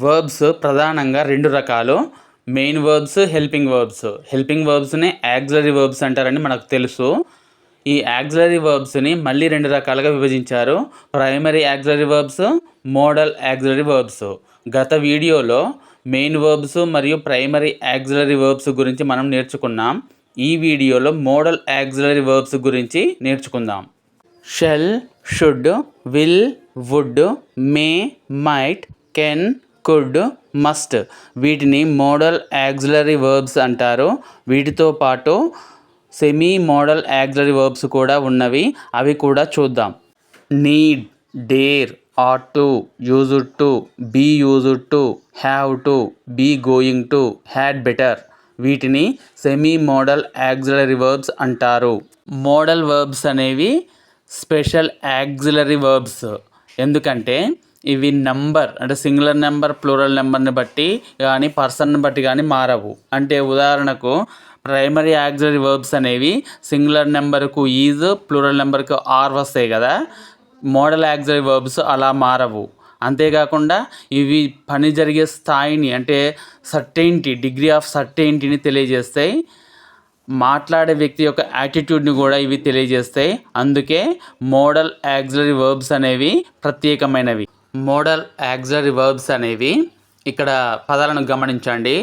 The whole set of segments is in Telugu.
వర్బ్స్ ప్రధానంగా 2 రకాలు. Main verbs, helping verbs. Helping వర్బ్స్‌ని యాక్సిలరీ వర్బ్స్ అంటారని మనకు తెలుసు. ఈ యాక్సిలరీ వర్బ్స్‌ని మళ్ళీ 2 రకాలుగా విభజించారు. Primary auxiliary verbs, modal auxiliary verbs. గత వీడియోలో మెయిన్ వర్బ్స్ మరియు ప్రైమరీ యాక్సిలరీ వర్బ్స్ గురించి మనం నేర్చుకున్నాం. ఈ వీడియోలో మోడల్ యాక్సిలరీ వర్బ్స్ గురించి నేర్చుకుందాం. Shall, should, will, would, may, might, can, could, must వీటిని మోడల్ యాక్సిలరీ వర్బ్స్ అంటారు. వీటితో పాటు సెమీ మోడల్ యాక్సిలరీ వర్బ్స్ కూడా ఉన్నవి. అవి కూడా చూద్దాం. Need, dare, ought to, used to, be used to, have to, be going to, had better వీటిని సెమీ మోడల్ యాక్సిలరీ వర్బ్స్ అంటారు. మోడల్ వర్బ్స్ అనేవి స్పెషల్ యాక్సిలరీ వర్బ్స్. ఎందుకంటే ఇవి నంబర్ అంటే సింగులర్ నెంబర్, ప్లూరల్ నెంబర్ని బట్టి కానీ పర్సన్ని బట్టి కానీ మారవు. అంటే ఉదాహరణకు ప్రైమరీ యాక్సిలరీ వర్బ్స్ అనేవి సింగులర్ నెంబర్కు ఈజ్, ప్లూరల్ నెంబర్కు ఆర్ వస్తాయి కదా. మోడల్ యాక్సిలరీ వర్బ్స్ అలా మారవు. అంతేకాకుండా ఇవి పని జరిగే స్థాయిని అంటే సర్టెయినిటీ, డిగ్రీ ఆఫ్ సర్టెయినిటీని తెలియజేస్తాయి. మాట్లాడే వ్యక్తి యొక్క యాటిట్యూడ్ని కూడా ఇవి తెలియజేస్తాయి. అందుకే మోడల్ యాక్సిలరీ వర్బ్స్ అనేవి ప్రత్యేకమైనవి. మోడల్ యాక్సిలరీ వర్బ్స్ అనేవి ఇక్కడ పదాలను గమనించండి.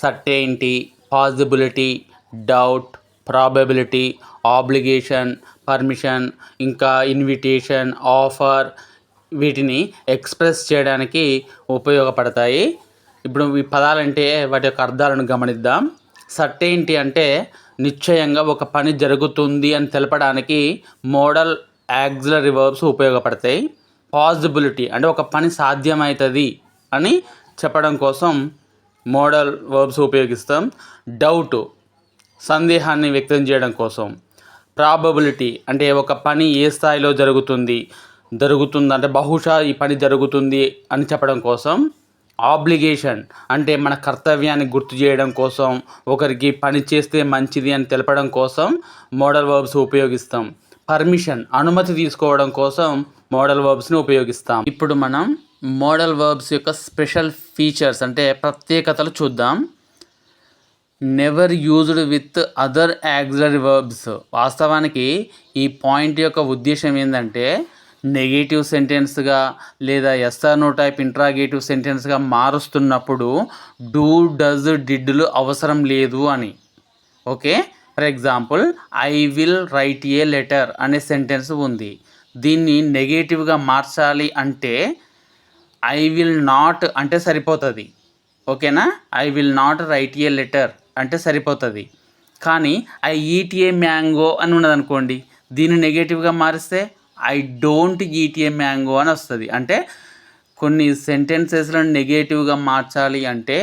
Certainty, possibility, doubt, probability, obligation, permission, ఇంకా ఇన్విటేషన్, ఆఫర్ వీటిని ఎక్స్ప్రెస్ చేయడానికి ఉపయోగపడతాయి. ఇప్పుడు ఈ పదాలంటే వాటి యొక్క అర్థాలను గమనిద్దాం. సర్టెయినిటీ అంటే నిశ్చయంగా ఒక పని జరుగుతుంది అని తెలపడానికి మోడల్ యాక్సిలరీ వర్బ్స్ ఉపయోగపడతాయి. పాసిబిలిటీ అంటే ఒక పని సాధ్యమవుతుంది అని చెప్పడం కోసం మోడల్ వర్బ్స్ ఉపయోగిస్తాం. డౌట్ సందేహాన్ని వ్యక్తం చేయడం కోసం. ప్రాబబిలిటీ అంటే ఒక పని ఏ స్థాయిలో జరుగుతుంది అంటే బహుశా ఈ పని జరుగుతుంది అని చెప్పడం కోసం. ఆబ్లిగేషన్ అంటే మన కర్తవ్యాన్ని గుర్తు చేయడం కోసం, ఒకరికి పని చేస్తే మంచిది అని తెలపడం కోసం మోడల్ వర్బ్స్ ఉపయోగిస్తాం. పర్మిషన్ అనుమతి తీసుకోవడం కోసం మోడల్ వర్బ్స్ని ఉపయోగిస్తాం. ఇప్పుడు మనం మోడల్ వర్బ్స్ యొక్క స్పెషల్ ఫీచర్స్ అంటే ప్రత్యేకతలు చూద్దాం. Never used with other auxiliary verbs. వాస్తవానికి ఈ పాయింట్ యొక్క ఉద్దేశం ఏంటంటే నెగేటివ్ సెంటెన్స్గా లేదా ఎస్ఆర్ నో టైప్ ఇంట్రాగేటివ్ సెంటెన్స్గా మారుస్తున్నప్పుడు డూ, డజ్, డిడ్లు అవసరం లేదు అని. Okay, for example I will write a letter అనే సెంటెన్స్ ఉంది. దీన్ని నెగేటివ్గా మార్చాలి అంటే ఐ విల్ నాట్ అంటే సరిపోతుంది. ఓకేనా, I will not right a letter అంటే సరిపోతుంది. కానీ ఐ ఈట్ ఏ మ్యాంగో అని ఉన్నదనుకోండి, దీన్ని నెగేటివ్గా మారిస్తే I don't eat a mango అని వస్తుంది. అంటే కొన్ని సెంటెన్సెస్లను నెగేటివ్గా మార్చాలి అంటే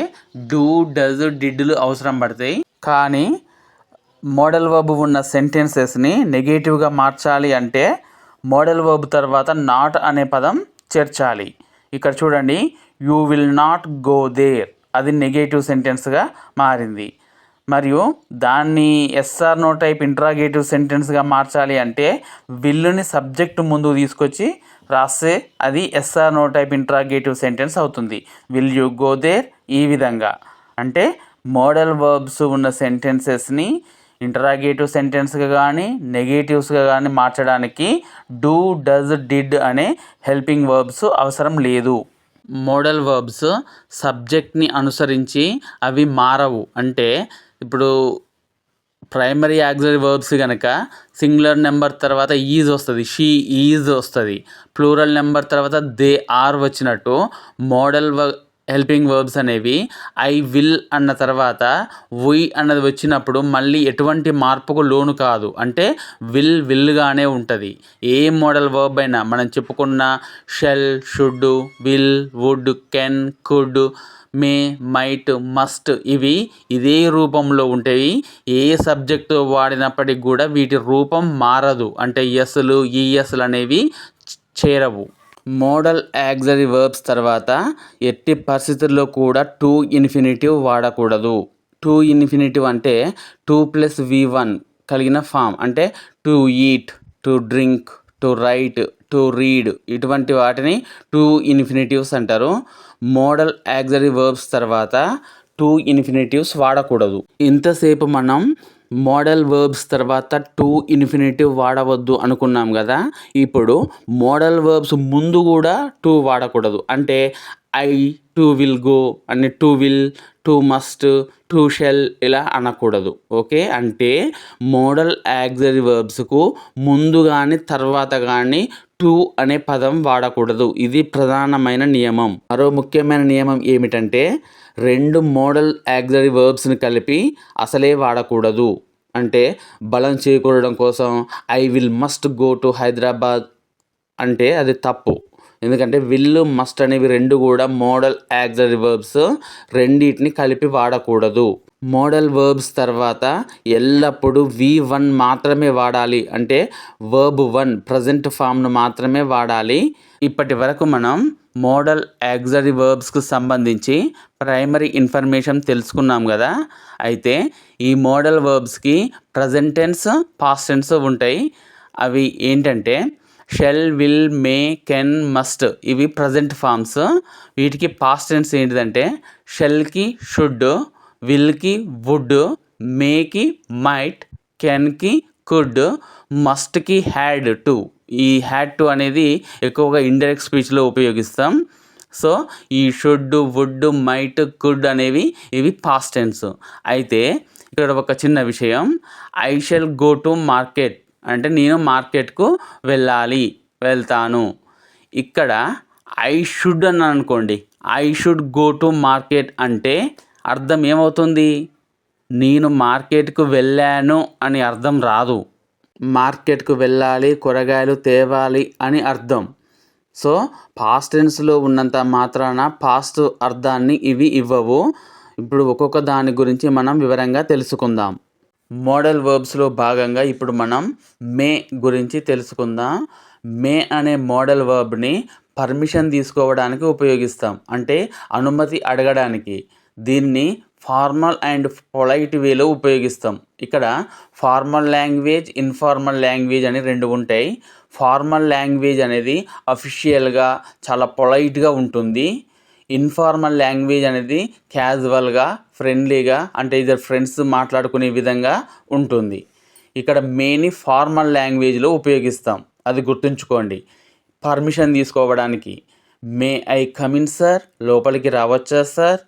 డూ, డజ్, డిడ్లు అవసరం పడతాయి. కానీ మోడల్ వర్బ్ ఉన్న సెంటెన్సెస్ని నెగేటివ్గా మార్చాలి అంటే మోడల్ వర్బ్ తర్వాత నాట్ అనే పదం చేర్చాలి. ఇక్కడ చూడండి, you will not go there అది నెగేటివ్ సెంటెన్స్గా మారింది. మరియు దాన్ని ఎస్ఆర్ నో టైప్ ఇంట్రాగేటివ్ సెంటెన్స్గా మార్చాలి అంటే విల్లుని సబ్జెక్ట్ ముందుకు తీసుకొచ్చి రాస్తే అది yes or no type interrogative sentence అవుతుంది. విల్ యూ గో దేర్ ఈ విధంగా. అంటే మోడల్ వర్బ్స్ ఉన్న సెంటెన్సెస్ని ఇంటరాగేటివ్ సెంటెన్స్గా కానీ నెగేటివ్స్గా కానీ మార్చడానికి డూ, డజ్, డిడ్ అనే హెల్పింగ్ వర్బ్స్ అవసరం లేదు. మోడల్ వర్బ్స్ సబ్జెక్ట్ని అనుసరించి అవి మారవు. అంటే ఇప్పుడు ప్రైమరీ యాక్సిలరీ వర్బ్స్ కనుక సింగులర్ నెంబర్ తర్వాత ఈజ్ వస్తుంది, షీ ఈజ్ వస్తుంది. ప్లూరల్ నెంబర్ తర్వాత దే ఆర్ వచ్చినట్టు మోడల్ హెల్పింగ్ వర్బ్స్ అనేవి ఐ విల్ అన్న తర్వాత వి అన్నది వచ్చినప్పుడు మళ్ళీ ఎటువంటి మార్పుకు లోను కాదు. అంటే విల్గానే ఉంటుంది. ఏ మోడల్ వర్బ్ అయినా మనం చెప్పుకున్న shall, should, will, would, can, could, may, might, must ఇవి ఇదే రూపంలో ఉంటాయి. ఏ సబ్జెక్టు వాడినప్పటికి కూడా వీటి రూపం మారదు. అంటే ఎస్లు, ఈఎస్లు అనేవి చేరవు. మోడల్ యాక్సిలరీ వర్బ్స్ తర్వాత ఎట్టి పరిస్థితుల్లో కూడా టు ఇన్ఫినిటివ్ వాడకూడదు. టు ఇన్ఫినిటివ్ అంటే 2+V1 కలిగిన ఫామ్. అంటే to eat, to drink, to right, to read ఇటువంటి వాటిని టు ఇన్ఫినిటివ్స్ అంటారు. మోడల్ యాక్సిలరీ వర్బ్స్ తర్వాత టు ఇన్ఫినిటివ్స్ వాడకూడదు. ఇంతసేపు మనం మోడల్ వర్బ్స్ తర్వాత టు ఇన్ఫినిటివ్ వాడవద్దు అనుకున్నాం కదా. ఇప్పుడు మోడల్ వర్బ్స్ ముందు కూడా టు వాడకూడదు. అంటే ఐ టు విల్ గో అని to will, to must, to shall ఇలా అనకూడదు. ఓకే, అంటే మోడల్ యాక్సిలరీ వర్బ్స్కు ముందు కానీ తర్వాత కానీ టు అనే పదం వాడకూడదు. ఇది ప్రధానమైన నియమం. మరో ముఖ్యమైన నియమం ఏమిటంటే రెండు మోడల్ యాక్సిలరీ వర్బ్స్ని కలిపి అసలే వాడకూడదు. అంటే బలం చేకూరడం కోసం I will must go to Hyderabad అంటే అది తప్పు. ఎందుకంటే విల్, మస్ట్ అనేవి రెండు కూడా మోడల్ యాక్సిలరీ వర్బ్స్, రెండింటిని కలిపి వాడకూడదు. మోడల్ వర్బ్స్ తర్వాత ఎల్లప్పుడూ V1 మాత్రమే వాడాలి. అంటే వర్బ్ 1 ప్రజెంట్ ఫామ్ను మాత్రమే వాడాలి. ఇప్పటి వరకు మనం మోడల్ యాక్సిలరీ వర్బ్స్కు సంబంధించి ప్రైమరీ ఇన్ఫర్మేషన్ తెలుసుకున్నాం కదా. అయితే ఈ మోడల్ వర్బ్స్కి ప్రజెంట్ టెన్స్, పాస్ట్ టెన్స్ ఉంటాయి. అవి ఏంటంటే shall, will, may, can, must ఇవి ప్రజెంట్ ఫామ్స్. వీటికి పాస్ట్ టెన్స్ ఏంటిదంటే షెల్కి షుడ్, విల్కి వుడ్, మేకి మైట్, కెన్కి కుడ్, మస్ట్కి హ్యాడ్ టు. ఈ హ్యాడ్ టు అనేది ఎక్కువగా ఇండైరెక్ట్ స్పీచ్లో ఉపయోగిస్తాం. సో ఈ షుడ్, వుడ్, మైట్, కుడ్ అనేవి ఇవి పాస్ట్ టెన్స్. అయితే ఇక్కడ ఒక చిన్న విషయం, I shall go to market అంటే నేను మార్కెట్కు వెళ్తాను. ఇక్కడ ఐ షుడ్ అని అనుకోండి, I should go to market అంటే అర్థం ఏమవుతుంది? నేను మార్కెట్కు వెళ్ళాను అని అర్థం రాదు. మార్కెట్కు వెళ్ళాలి, కూరగాయలు తేవాలి అని అర్థం. సో పాస్ట్ టెన్స్లో ఉన్నంత మాత్రాన పాస్ట్ అర్థాన్ని ఇవి ఇవ్వవు. ఇప్పుడు ఒక్కొక్క దాని గురించి మనం వివరంగా తెలుసుకుందాం. మోడల్ వర్బ్స్లో భాగంగా ఇప్పుడు మనం మే గురించి తెలుసుకుందాం. మే అనే మోడల్ వర్బ్ని పర్మిషన్ తీసుకోవడానికి ఉపయోగిస్తాం. అంటే అనుమతి అడగడానికి. దీన్ని ఫార్మల్ అండ్ పొలైట్ వేలో ఉపయోగిస్తాం. ఇక్కడ ఫార్మల్ లాంగ్వేజ్, ఇన్ఫార్మల్ లాంగ్వేజ్ అని రెండు ఉంటాయి. ఫార్మల్ లాంగ్వేజ్ అనేది అఫీషియల్గా చాలా పొలైట్గా ఉంటుంది. ఇన్ఫార్మల్ లాంగ్వేజ్ అనేది క్యాజువల్గా, ఫ్రెండ్లీగా, అంటే ఇద్దరు ఫ్రెండ్స్ మాట్లాడుకునే విధంగా ఉంటుంది. ఇక్కడ మేని ఫార్మల్ లాంగ్వేజ్లో ఉపయోగిస్తాం, అది గుర్తుంచుకోండి. పర్మిషన్ తీసుకోవడానికి మే ఐ కమిన్ సార్, లోపలికి రావచ్చా సార్.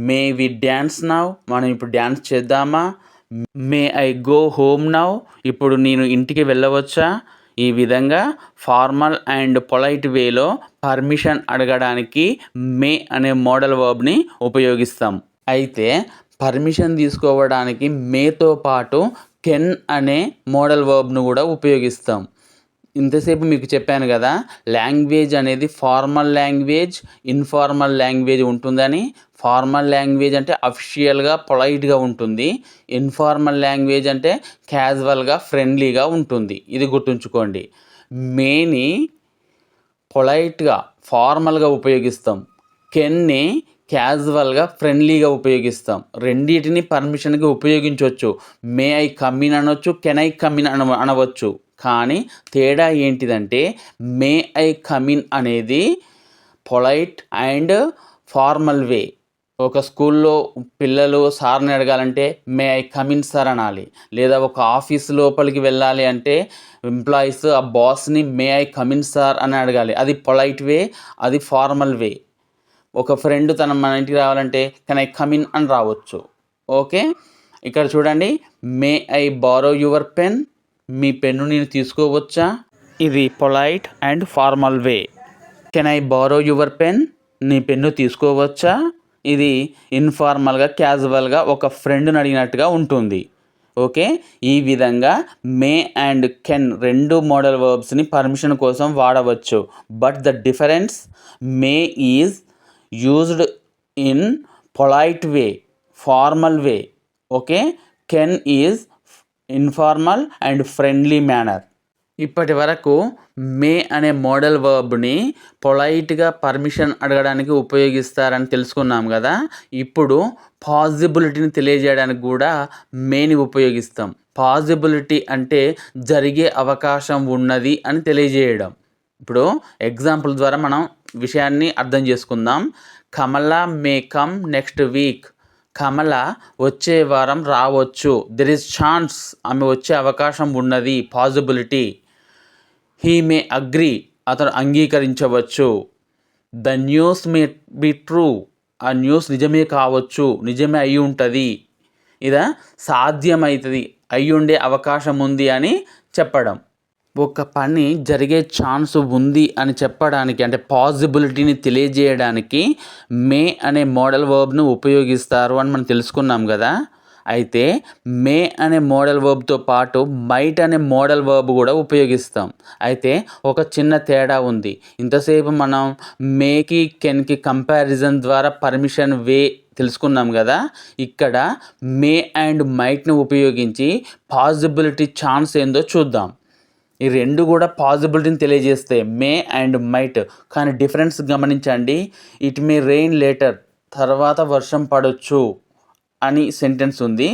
మే వి డ్యాన్స్ నౌ, మనం ఇప్పుడు డ్యాన్స్ చేద్దామా. May I go home now, ఇప్పుడు నేను ఇంటికి వెళ్ళవచ్చా. ఈ విధంగా ఫార్మల్ అండ్ పొలైట్ వేలో పర్మిషన్ అడగడానికి మే అనే మోడల్ వర్బ్ని ఉపయోగిస్తాం. అయితే పర్మిషన్ తీసుకోవడానికి మేతో పాటు కెన్ అనే మోడల్ వర్బ్ను కూడా ఉపయోగిస్తాం. ఇంతసేపు మీకు చెప్పాను కదా, లాంగ్వేజ్ అనేది ఫార్మల్ లాంగ్వేజ్, ఇన్ఫార్మల్ లాంగ్వేజ్ ఉంటుందని. ఫార్మల్ లాంగ్వేజ్ అంటే అఫీషియల్గా, పొలైట్గా ఉంటుంది. ఇన్ఫార్మల్ లాంగ్వేజ్ అంటే క్యాజువల్గా, ఫ్రెండ్లీగా ఉంటుంది. ఇది గుర్తుంచుకోండి. మేని పొలైట్గా, ఫార్మల్గా ఉపయోగిస్తాం. కెన్ని క్యాజువల్గా, ఫ్రెండ్లీగా ఉపయోగిస్తాం. రెండింటిని పర్మిషన్కి ఉపయోగించవచ్చు. మే ఐ కమిన్ అనవచ్చు, కెన్ ఐ కమిన్ అనవచ్చు. కానీ తేడా ఏంటిదంటే మే ఐ కమిన్ అనేది పొలైట్ అండ్ ఫార్మల్ వే. ఒక స్కూల్లో పిల్లలు సార్ని అడగాలంటే మే ఐ కమిన్ సార్ అనాలి. లేదా ఒక ఆఫీస్ లోపలికి వెళ్ళాలి అంటే ఎంప్లాయీస్ ఆ బాస్ని మే ఐ కమిన్ సార్ అని అడగాలి. అది పొలైట్ వే, అది ఫార్మల్ వే. ఒక ఫ్రెండ్ మన ఇంటికి రావాలంటే కెన్ ఐ కమిన్ అని రావచ్చు. ఓకే, ఇక్కడ చూడండి, may I borrow your pen, మీ పెన్ను నేను తీసుకోవచ్చా. ఇది polite and formal way. Can I borrow your pen, నీ పెన్ను తీసుకోవచ్చా. ఇది ఇన్ఫార్మల్గా, క్యాజువల్గా ఒక ఫ్రెండ్ని అడిగినట్టుగా ఉంటుంది. ఓకే, ఈ విధంగా మే అండ్ కెన్ రెండు మోడల్ వర్బ్స్ని పర్మిషన్ కోసం వాడవచ్చు. But the difference, May is used in polite way, formal way. Okay, can is informal and friendly manner. ఇప్పటి వరకు మే అనే మోడల్ వర్బ్ని పొలైట్గా పర్మిషన్ అడగడానికి ఉపయోగిస్తారని తెలుసుకున్నాం కదా. ఇప్పుడు పాజిబిలిటీని తెలియజేయడానికి కూడా మేని ఉపయోగిస్తాం. పాజిబిలిటీ అంటే జరిగే అవకాశం ఉన్నది అని తెలియజేయడం. ఇప్పుడు ఎగ్జాంపుల్ ద్వారా మనం విషయాన్ని అర్థం చేసుకుందాం. కమల మే కమ్ నెక్స్ట్ వీక్. కమల వచ్చే వారం రావచ్చు. దెర్ ఇస్ ఛాన్స్, ఆమె వచ్చే అవకాశం ఉన్నది, పాసిబిలిటీ. హీ మే అగ్రీ, అతను అంగీకరించవచ్చు. The news may be true, ఆ న్యూస్ నిజమే కావచ్చు, నిజమే అయి ఉంటుంది. ఇదా సాధ్యమవుతుంది, అయి ఉండే అవకాశం ఉంది అని చెప్పడం. ఒక పని జరిగే ఛాన్స్ ఉంది అని చెప్పడానికి, అంటే పాసిబిలిటీని తెలియజేయడానికి మే అనే మోడల్ వర్బ్ను ఉపయోగిస్తారు అని మనం తెలుసుకున్నాం కదా. అయితే మే అనే మోడల్ వర్బ్తో పాటు మైట్ అనే మోడల్ వర్బ్ కూడా ఉపయోగిస్తాం. అయితే ఒక చిన్న తేడా ఉంది. ఇంతసేపు మనం మేకి కెన్కి కంపారిజన్ ద్వారా పర్మిషన్ వే తెలుసుకున్నాం కదా. ఇక్కడ మే అండ్ మైట్ను ఉపయోగించి పాసిబిలిటీ ఛాన్స్ ఏందో చూద్దాం. ఈ రెండు కూడా పాసిబిలిటీని తెలియజేస్తాయి, మే అండ్ మైట్. కానీ డిఫరెన్స్ గమనించండి. ఇట్ మే రెయిన్ లేటర్, తర్వాత వర్షం పడవచ్చు అని సెంటెన్స్ ఉంది.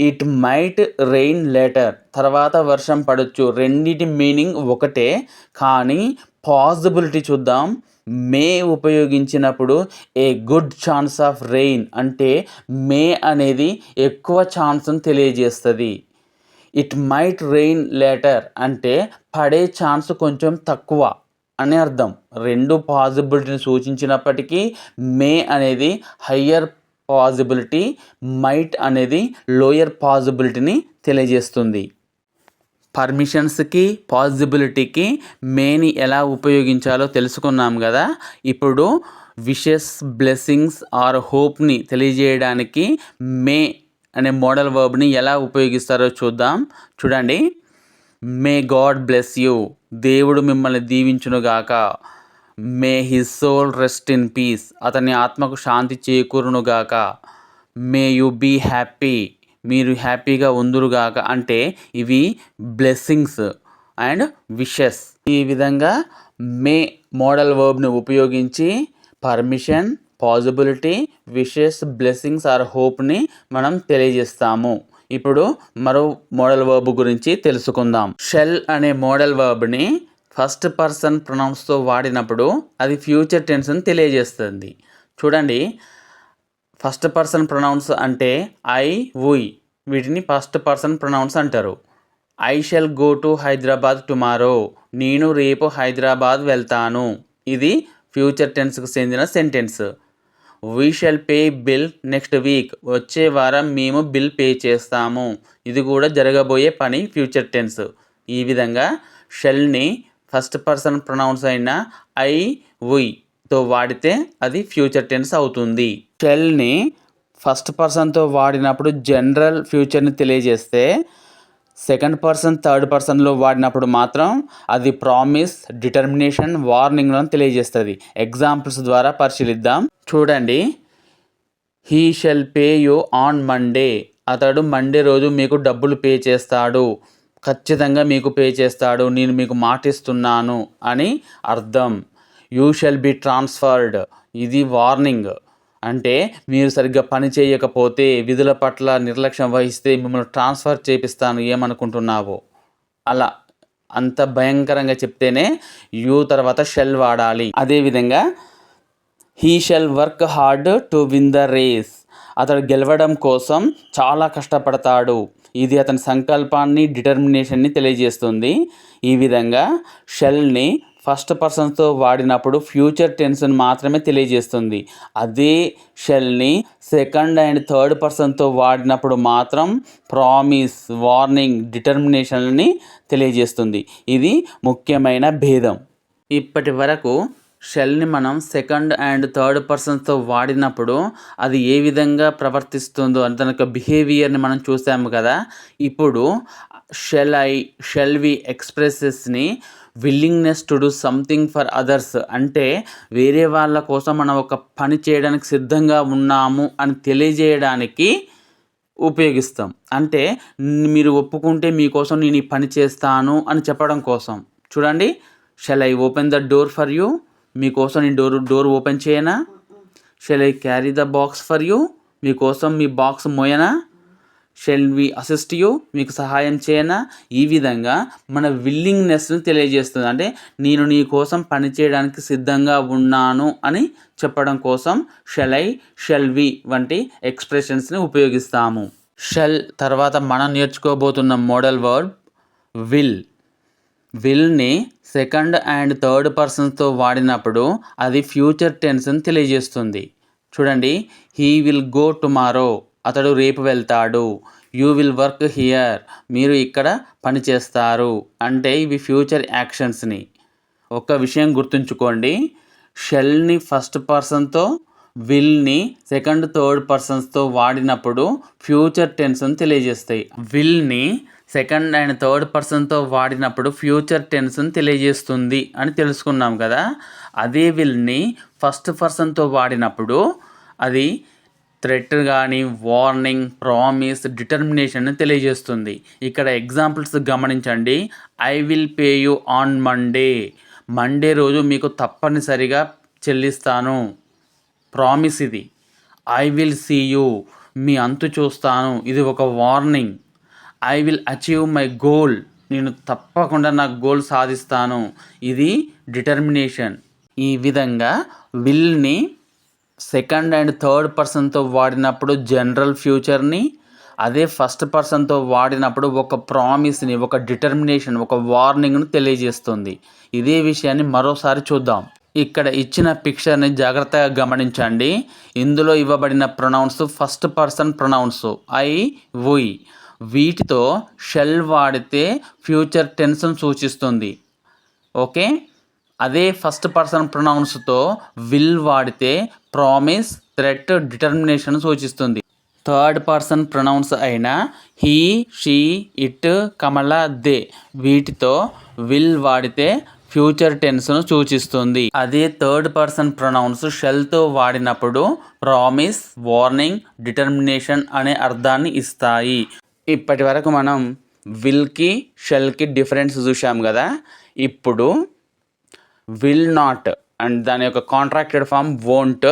ఇట్ మైట్ రెయిన్ లేటర్, తర్వాత వర్షం పడవచ్చు. రెండింటి మీనింగ్ ఒకటే, కానీ పాసిబిలిటీ చూద్దాం. మే ఉపయోగించినప్పుడు a good chance of rain అంటే మే అనేది ఎక్కువ ఛాన్స్ని తెలియజేస్తుంది. ఇట్ మైట్ రెయిన్ లేటర్ అంటే పడే ఛాన్స్ కొంచెం తక్కువ అని అర్థం. రెండు పాసిబిలిటీని సూచించినప్పటికీ మే అనేది హయ్యర్ పాసిబిలిటీ, మైట్ అనేది లోయర్ పాసిబిలిటీని తెలియజేస్తుంది. పర్మిషన్స్కి, పాసిబిలిటీకి మేని ఎలా ఉపయోగించాలో తెలుసుకున్నాం కదా. ఇప్పుడు విషెస్, బ్లెస్సింగ్స్ ఆర్ హోప్ని తెలియజేయడానికి మే అనే మోడల్ వర్బ్ని ఎలా ఉపయోగిస్తారో చూద్దాం. చూడండి. మే గాడ్ బ్లెస్ యూ, దేవుడు మిమ్మల్ని దీవించునుగాక. May his soul rest in peace, అతని ఆత్మకు శాంతి చేకూరునుగాక. మే యు బీ హ్యాపీ, మీరు హ్యాపీగా ఉందురుగాక. అంటే ఇవి బ్లెస్సింగ్స్ అండ్ విషెస్. ఈ విధంగా మే మోడల్ వర్బ్ని ఉపయోగించి permission, possibility, wishes, blessings or హోప్ని మనం తెలియజేస్తాము. ఇప్పుడు మరో మోడల్ వర్బ్ గురించి తెలుసుకుందాం. షెల్ అనే మోడల్ వర్బ్ని ఫస్ట్ పర్సన్ ప్రొనౌన్స్తో వాడినప్పుడు అది ఫ్యూచర్ టెన్స్ని తెలియజేస్తుంది. చూడండి. ఫస్ట్ పర్సన్ ప్రొనౌన్స్ అంటే ఐ, వుయ్, వీటిని ఫస్ట్ పర్సన్ ప్రొనౌన్స్ అంటారు. I shall go to Hyderabad tomorrow, నేను రేపు హైదరాబాద్ వెళ్తాను. ఇది ఫ్యూచర్ టెన్స్కి చెందిన sentence. We shall pay bill next week, వచ్చే వారం మేము బిల్ పే చేస్తాము. ఇది కూడా జరగబోయే పని, ఫ్యూచర్ టెన్స్. ఈ విధంగా షెల్ని ఫస్ట్ పర్సన్ ప్రొనౌన్స్ అయిన ఐ, వుయ్తో వాడితే అది ఫ్యూచర్ టెన్స్ అవుతుంది. షెల్ని ఫస్ట్ పర్సన్తో వాడినప్పుడు జనరల్ ఫ్యూచర్ని తెలియజేస్తే, సెకండ్ పర్సన్, థర్డ్ పర్సన్లో వాడినప్పుడు మాత్రం అది ప్రామిస్, డిటర్మినేషన్, వార్నింగ్లను తెలియజేస్తుంది. ఎగ్జాంపుల్స్ ద్వారా పరిశీలిద్దాం. చూడండి. He shall pay you on Monday, అతడు మండే రోజు మీకు డబ్బులు పే చేస్తాడు, ఖచ్చితంగా మీకు పే చేస్తాడు, నేను మీకు మాటిస్తున్నాను అని అర్థం. యూ షెల్ బి ట్రాన్స్ఫర్డ్, ఇది వార్నింగ్. అంటే మీరు సరిగ్గా పని చేయకపోతే, విధుల పట్ల నిర్లక్ష్యం వహిస్తే మిమ్మల్ని ట్రాన్స్ఫర్ చేపిస్తాను, ఏమనుకుంటున్నావో అలా అంత భయంకరంగా చెప్తేనే యూ తర్వాత షెల్ వాడాలి. అదేవిధంగా he shall work hard to win the race, అతడు గెలవడం కోసం చాలా కష్టపడతాడు. ఇది అతని సంకల్పాన్ని, డిటర్మినేషన్ని తెలియజేస్తుంది. ఈ విధంగా షెల్ని ఫస్ట్ పర్సన్తో వాడినప్పుడు ఫ్యూచర్ టెన్స్ని మాత్రమే తెలియజేస్తుంది. అదే షెల్ని సెకండ్ అండ్ థర్డ్ పర్సన్తో వాడినప్పుడు మాత్రం ప్రామిస్, వార్నింగ్, డిటర్మినేషన్ని తెలియజేస్తుంది. ఇది ముఖ్యమైన భేదం. ఇప్పటి వరకు షెల్ని మనం సెకండ్ అండ్ థర్డ్ పర్సన్స్తో వాడినప్పుడు అది ఏ విధంగా ప్రవర్తిస్తుందో అని తన యొక్క బిహేవియర్ని మనం చూసాము కదా. ఇప్పుడు షెల్ వి ఎక్స్ప్రెసెస్ని willingness to do something for others, అంటే వేరే వాళ్ళ కోసం మనం ఒక పని చేయడానికి సిద్ధంగా ఉన్నాము అని తెలియజేయడానికి ఉపయోగిస్తాం. అంటే మీరు ఒప్పుకుంటే మీకోసం నేను ఈ పని చేస్తాను అని చెప్పడం కోసం. చూడండి. Shall I open the door for you, మీకోసం నేను డోర్ ఓపెన్ చేయనా. Shall I carry the box for you, మీకోసం మీ బాక్స్ మోయనా. షెల్ వి అసిస్ట్ యూ, మీకు సహాయం చేయనా? ఈ విధంగా మన విల్లింగ్నెస్ను తెలియజేస్తుంది. అంటే నేను నీ కోసం పనిచేయడానికి సిద్ధంగా ఉన్నాను అని చెప్పడం కోసం షెల్ ఐ, షెల్ వి వంటి ఎక్స్ప్రెషన్స్ని ఉపయోగిస్తాము. షెల్ తర్వాత మనం నేర్చుకోబోతున్న మోడల్ వర్బ్ విల్. విల్ని సెకండ్ అండ్ థర్డ్ పర్సన్స్తో వాడినప్పుడు అది ఫ్యూచర్ టెన్స్ని తెలియజేస్తుంది. చూడండి, హీ విల్ గో టుమారో, అతడు రేపు వెళ్తాడు. యూ విల్ వర్క్ హియర్, మీరు ఇక్కడ పని చేస్తారు. అంటే ఇవి ఫ్యూచర్ యాక్షన్స్ని. ఒక విషయం గుర్తుంచుకోండి, షెల్ని ఫస్ట్ పర్సన్తో, విల్ని సెకండ్ థర్డ్ పర్సన్స్తో వాడినప్పుడు ఫ్యూచర్ టెన్స్ని తెలియజేస్తాయి. విల్ని సెకండ్ అండ్ థర్డ్ పర్సన్తో వాడినప్పుడు ఫ్యూచర్ టెన్స్ని తెలియజేస్తుంది అని తెలుసుకున్నాం కదా. అదే విల్ని ఫస్ట్ పర్సన్తో వాడినప్పుడు అది థ్రెట్ కానీ, వార్నింగ్, ప్రామిస్, డిటర్మినేషన్ తెలియజేస్తుంది. ఇక్కడ ఎగ్జాంపుల్స్ గమనించండి. I will pay you on Monday, Monday రోజు మీకు తప్పనిసరిగా చెల్లిస్తాను, ప్రామిస్ ఇది. ఐ విల్ సీ యూ, మీ అంతు చూస్తాను, ఇది ఒక warning. I will achieve my goal, నేను తప్పకుండా నా గోల్ సాధిస్తాను, ఇది డిటర్మినేషన్. ఈ విధంగా విల్ని సెకండ్ అండ్ థర్డ్ పర్సన్తో వాడినప్పుడు జనరల్ ఫ్యూచర్ని, అదే ఫస్ట్ పర్సన్తో వాడినప్పుడు ఒక ప్రామిస్ని, ఒక డిటర్మినేషన్, ఒక వార్నింగ్ను తెలియజేస్తుంది. ఇదే విషయాన్ని మరోసారి చూద్దాం. ఇక్కడ ఇచ్చిన పిక్చర్ని జాగ్రత్తగా గమనించండి. ఇందులో ఇవ్వబడిన pronouns first person pronouns I, we. వీటితో షెల్ వాడితే ఫ్యూచర్ టెన్స్ను సూచిస్తుంది. ఓకే, అదే ఫస్ట్ పర్సన్ ప్రొనౌన్స్తో విల్ వాడితే ప్రామిస్, థ్రెట్, డిటర్మినేషన్ సూచిస్తుంది. థర్డ్ పర్సన్ ప్రొనౌన్స్ అయిన he, she, it, Kamala, they వీటితో విల్ వాడితే ఫ్యూచర్ టెన్స్ను సూచిస్తుంది. అదే థర్డ్ పర్సన్ ప్రొనౌన్స్ షెల్తో వాడినప్పుడు ప్రామిస్, వార్నింగ్, డిటర్మినేషన్ అనే అర్థాన్ని ఇస్తాయి. ఇప్పటి వరకు మనం విల్కి, షెల్కి డిఫరెన్స్ చూసాం కదా. ఇప్పుడు విల్ నాట్ అండ్ దాని యొక్క కాంట్రాక్టెడ్ ఫామ్ వోంట్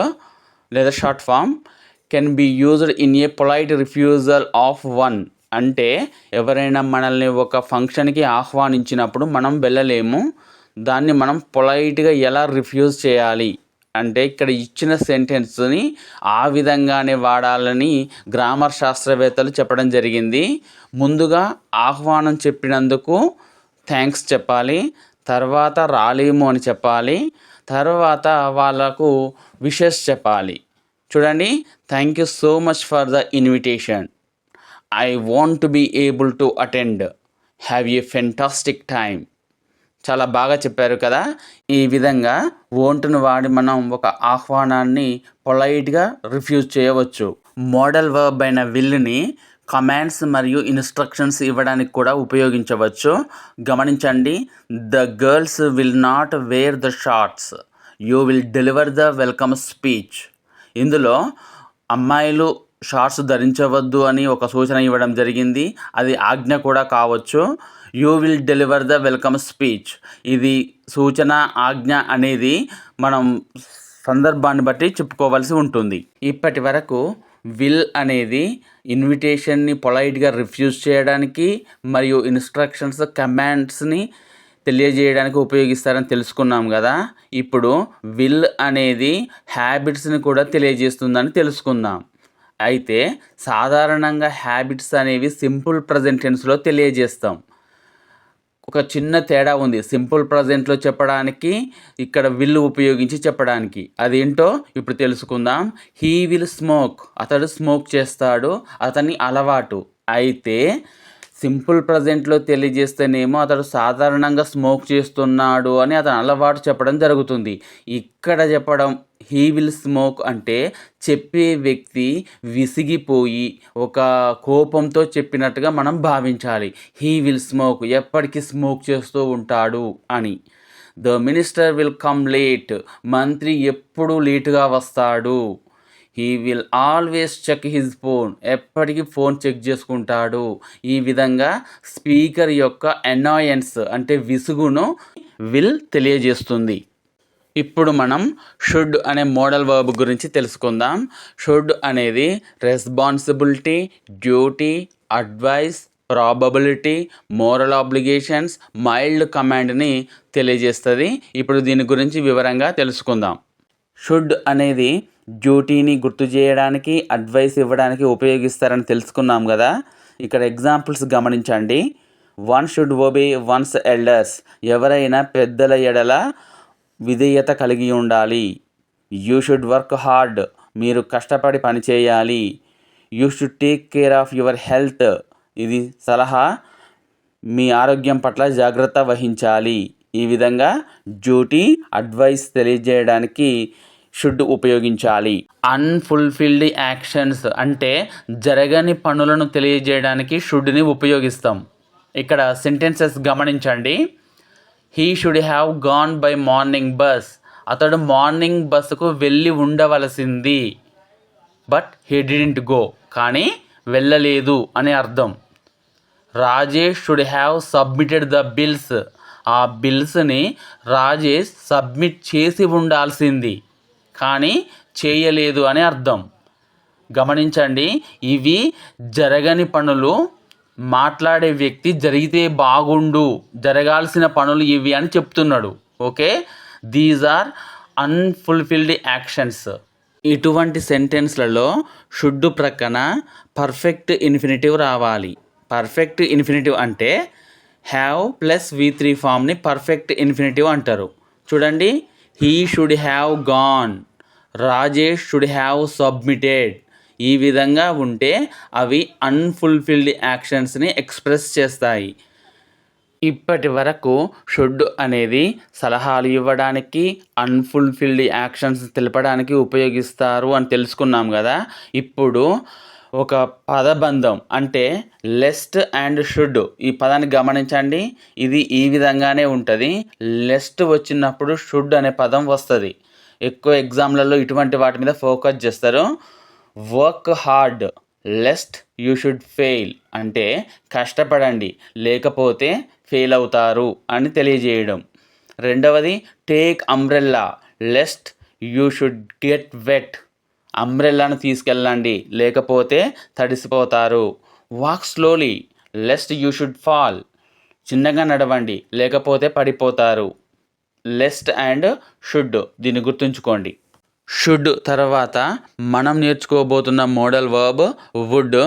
లేదా short form can be used in a polite refusal of one. అంటే ఎవరైనా మనల్ని ఒక ఫంక్షన్కి ఆహ్వానించినప్పుడు మనం వెళ్ళలేము, దాన్ని మనం పొలైట్గా ఎలా రిఫ్యూజ్ చేయాలి అంటే ఇక్కడ ఇచ్చిన సెంటెన్స్ని ఆ విధంగానే వాడాలని గ్రామర్ శాస్త్రవేత్తలు చెప్పడం జరిగింది. ముందుగా ఆహ్వానం చెప్పినందుకు థ్యాంక్స్ చెప్పాలి, తర్వాత రాలేము అని చెప్పాలి, తర్వాత వాళ్ళకు విషెస్ చెప్పాలి. చూడండి, thank you so much for the invitation, I want to be able to attend, have a fantastic time. చాలా బాగా చెప్పారు కదా. ఈ విధంగా వోంట్ను వాడి మనం ఒక ఆహ్వానాన్ని పొలైట్గా రిఫ్యూజ్ చేయవచ్చు. మోడల్ వర్బ్ అయిన విల్ని కమాండ్స్ మరియు ఇన్స్ట్రక్షన్స్ ఇవ్వడానికి కూడా ఉపయోగించవచ్చు. గమనించండి, the girls will not wear the shorts, you will deliver the welcome speech. ఇందులో అమ్మాయిలు షార్ట్స్ ధరించవద్దు అని ఒక సూచన ఇవ్వడం జరిగింది, అది ఆజ్ఞ కూడా కావచ్చు. You will deliver the welcome speech, ఇది సూచన, ఆజ్ఞ అనేది మనం సందర్భాన్ని బట్టి చెప్పుకోవాల్సి ఉంటుంది. ఇప్పటి వరకు విల్ అనేది ఇన్విటేషన్ని పొలైట్గా రిఫ్యూజ్ చేయడానికి మరియు ఇన్స్ట్రక్షన్స్, కమాండ్స్ని తెలియజేయడానికి ఉపయోగిస్తారని తెలుసుకున్నాం కదా. ఇప్పుడు విల్ అనేది హ్యాబిట్స్ని కూడా తెలియజేస్తుందని తెలుసుకుందాం. అయితే సాధారణంగా హ్యాబిట్స్ అనేవి సింపుల్ ప్రజెంట్ టెన్స్లో తెలియజేస్తాం. ఒక చిన్న తేడా ఉంది సింపుల్ ప్రజెంట్లో చెప్పడానికి, ఇక్కడ విల్ ఉపయోగించి చెప్పడానికి. అదేంటో ఇప్పుడు తెలుసుకుందాం. హీ విల్ స్మోక్, అతడు స్మోక్ చేస్తాడు, అతని అలవాటు. అయితే సింపుల్ ప్రజెంట్లో తెలియజేస్తేనేమో అతడు సాధారణంగా స్మోక్ చేస్తున్నాడు అని అతని అలవాటు చెప్పడం జరుగుతుంది. ఇక్కడ చెప్పడం హీ విల్ స్మోక్ అంటే చెప్పే వ్యక్తి విసిగిపోయి ఒక కోపంతో చెప్పినట్టుగా మనం భావించాలి. హీ విల్ స్మోక్, ఎప్పటికీ స్మోక్ చేస్తూ ఉంటాడు అని. The minister will come late, మంత్రి ఎప్పుడూ లేటుగా వస్తాడు. He will always check his phone, ఎప్పటికీ ఫోన్ చెక్ చేసుకుంటాడు. ఈ విధంగా స్పీకర్ యొక్క అనాయన్స్ అంటే విసుగును విల్ తెలియజేస్తుంది. ఇప్పుడు మనం షుడ్ అనే మోడల్ వర్బ్ గురించి తెలుసుకుందాం. షుడ్ అనేది responsibility, duty, advice, probability, moral obligations, mild కమాండ్ని తెలియజేస్తుంది. ఇప్పుడు దీని గురించి వివరంగా తెలుసుకుందాం. షుడ్ అనేది డ్యూటీని గుర్తు చేయడానికి, అడ్వైస్ ఇవ్వడానికి ఉపయోగిస్తారని తెలుసుకున్నాం కదా. ఇక్కడ ఎగ్జాంపుల్స్ గమనించండి. One should obey once elders, ఎవరైనా పెద్దల ఎడల విధేయత కలిగి ఉండాలి. యూ షుడ్ వర్క్ హార్డ్, మీరు కష్టపడి పని చేయాలి. You should take care of your health, ఇది సలహా, మీ ఆరోగ్యం పట్ల జాగ్రత్త వహించాలి. ఈ విధంగా డ్యూటీ, అడ్వైస్ తెలియజేయడానికి షుడ్ ఉపయోగించాలి. అన్ఫుల్ఫిల్డ్ యాక్షన్స్ అంటే జరగని పనులను తెలియజేయడానికి షుడ్ని ఉపయోగిస్తాం. ఇక్కడ సెంటెన్సెస్ గమనించండి. He should have gone by morning bus, అతడు మార్నింగ్ బస్సుకు వెళ్ళి ఉండవలసింది. బట్ హీ డిడెంట్ గో, కానీ వెళ్ళలేదు అని అర్థం. Rajesh should have submitted the bills, ఆ బిల్స్ని రాజేష్ సబ్మిట్ చేసి ఉండాల్సింది, కానీ చేయలేదు అని అర్థం. గమనించండి, ఇవి జరగని పనులు. మాట్లాడే వ్యక్తి జరిగితే బాగుండు, జరగాల్సిన పనులు ఇవి అని చెప్తున్నాడు. Okay, these are unfulfilled actions. ఇటువంటి సెంటెన్స్లలో షుడ్ ప్రక్కన పర్ఫెక్ట్ ఇన్ఫినిటివ్ రావాలి. పర్ఫెక్ట్ ఇన్ఫినిటివ్ అంటే హ్యావ్ ప్లస్ V3 ఫామ్ని పర్ఫెక్ట్ ఇన్ఫినిటివ్ అంటారు. చూడండి, he should have gone, Rajesh should have submitted. ఈ విధంగా ఉంటే అవి అన్ఫుల్ఫిల్డ్ యాక్షన్స్ని ఎక్స్ప్రెస్ చేస్తాయి. ఇప్పటి వరకు షుడ్ అనేది సలహాలు ఇవ్వడానికి, అన్ఫుల్ఫిల్డ్ యాక్షన్స్ తెలపడానికి ఉపయోగిస్తారు అని తెలుసుకున్నాం కదా. ఇప్పుడు ఒక పదబంధం అంటే లెస్ట్ అండ్ షుడ్, ఈ పదాన్ని గమనించండి. ఇది ఈ విధంగానే ఉంటుంది. లెస్ట్ వచ్చినప్పుడు షుడ్ అనే పదం వస్తుంది. ఎక్కువ ఎగ్జామ్లలో ఇటువంటి వాటి మీద ఫోకస్ చేస్తారు. Work hard lest you should fail అంటే కష్టపడండి, లేకపోతే ఫెయిల్ అవుతారు అని తెలియజేయడం. రెండవది take umbrella lest you should get wet, అంబ్రెల్లాను తీసుకెళ్ళండి, లేకపోతే తడిసిపోతారు. Walk slowly lest you should fall, చిన్నగా నడవండి, లేకపోతే పడిపోతారు. లెస్ట్ అండ్ షుడ్, దీన్ని గుర్తుంచుకోండి. షుడ్ తర్వాత మనం నేర్చుకోబోతున్న మోడల్ వర్బ్ వుడ్.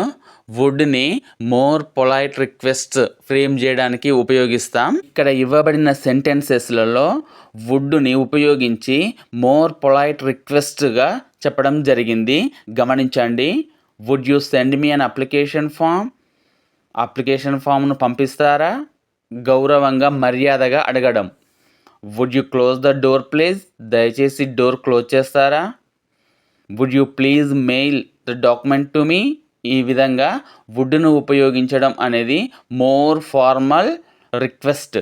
వుడ్ని మోర్ పొలైట్ రిక్వెస్ట్స్ ఫ్రేమ్ చేయడానికి ఉపయోగిస్తాం. ఇక్కడ ఇవ్వబడిన సెంటెన్సెస్లలో వుడ్ని ఉపయోగించి మోర్ పొలైట్ రిక్వెస్ట్గా చెప్పడం జరిగింది. గమనించండి. Would you send me an application form, application ఫామ్ను పంపిస్తారా? గౌరవంగా మర్యాదగా అడగడం. Would you close the door please, దయచేసి డోర్ క్లోజ్ చేస్తారా? Would you please mail the document to me. ఈ విధంగా వుడ్ను ఉపయోగించడం అనేది మోర్ ఫార్మల్ రిక్వెస్ట్.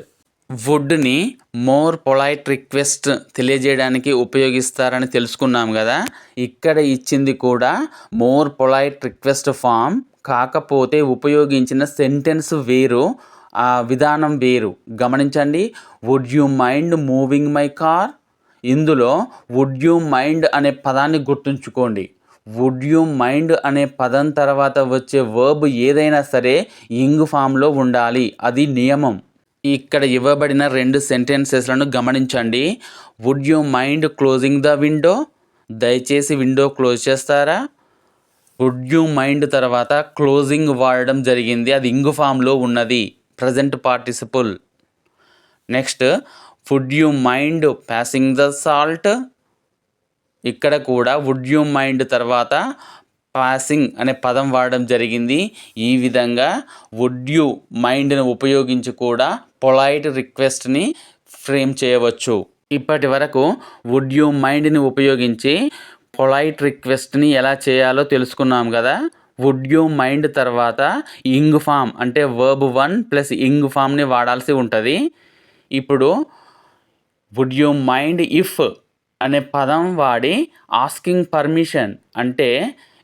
వుడ్ని మోర్ పొలైట్ రిక్వెస్ట్ తెలియజేయడానికి ఉపయోగిస్తారని తెలుసుకున్నాం కదా. ఇక్కడ ఇచ్చింది కూడా మోర్ పొలైట్ రిక్వెస్ట్ ఫామ్, కాకపోతే ఉపయోగించిన సెంటెన్స్ వేరు, ఆ విధానం వేరు. గమనించండి. Would you mind moving my car, ఇందులో వుడ్ యూ మైండ్ అనే పదాన్ని గుర్తుంచుకోండి. వుడ్ యూ మైండ్ అనే పదం తర్వాత వచ్చే వర్బ్ ఏదైనా సరే ఇంగ్ ఫామ్లో ఉండాలి, అది నియమం. ఇక్కడ ఇవ్వబడిన రెండు సెంటెన్సెస్లను గమనించండి. Would you mind closing the window, దయచేసి విండో క్లోజ్ చేస్తారా? వుడ్ యూ మైండ్ తర్వాత క్లోజింగ్ వాడడం జరిగింది, అది ఇంగ్ ఫామ్లో ఉన్నది, present participle. Next would you mind passing the salt, ఇక్కడ కూడా వుడ్ యూ మైండ్ తర్వాత పాసింగ్ అనే పదం వాడడం జరిగింది. ఈ విధంగా వుడ్ యూ మైండ్ని ఉపయోగించి కూడా పొలైట్ రిక్వెస్ట్ని ఫ్రేమ్ చేయవచ్చు. ఇప్పటి వరకు వుడ్ యూ మైండ్ని ఉపయోగించి పొలైట్ రిక్వెస్ట్ని ఎలా చేయాలో తెలుసుకున్నాం కదా. వుడ్ యూ మైండ్ తర్వాత ఇంగ్ ఫామ్ అంటే వర్బ్ 1 ప్లస్ ఇంగ్ ఫామ్ని వాడాల్సి ఉంటుంది. ఇప్పుడు వుడ్ యూ మైండ్ ఇఫ్ అనే పదం వాడి ఆస్కింగ్ పర్మిషన్ అంటే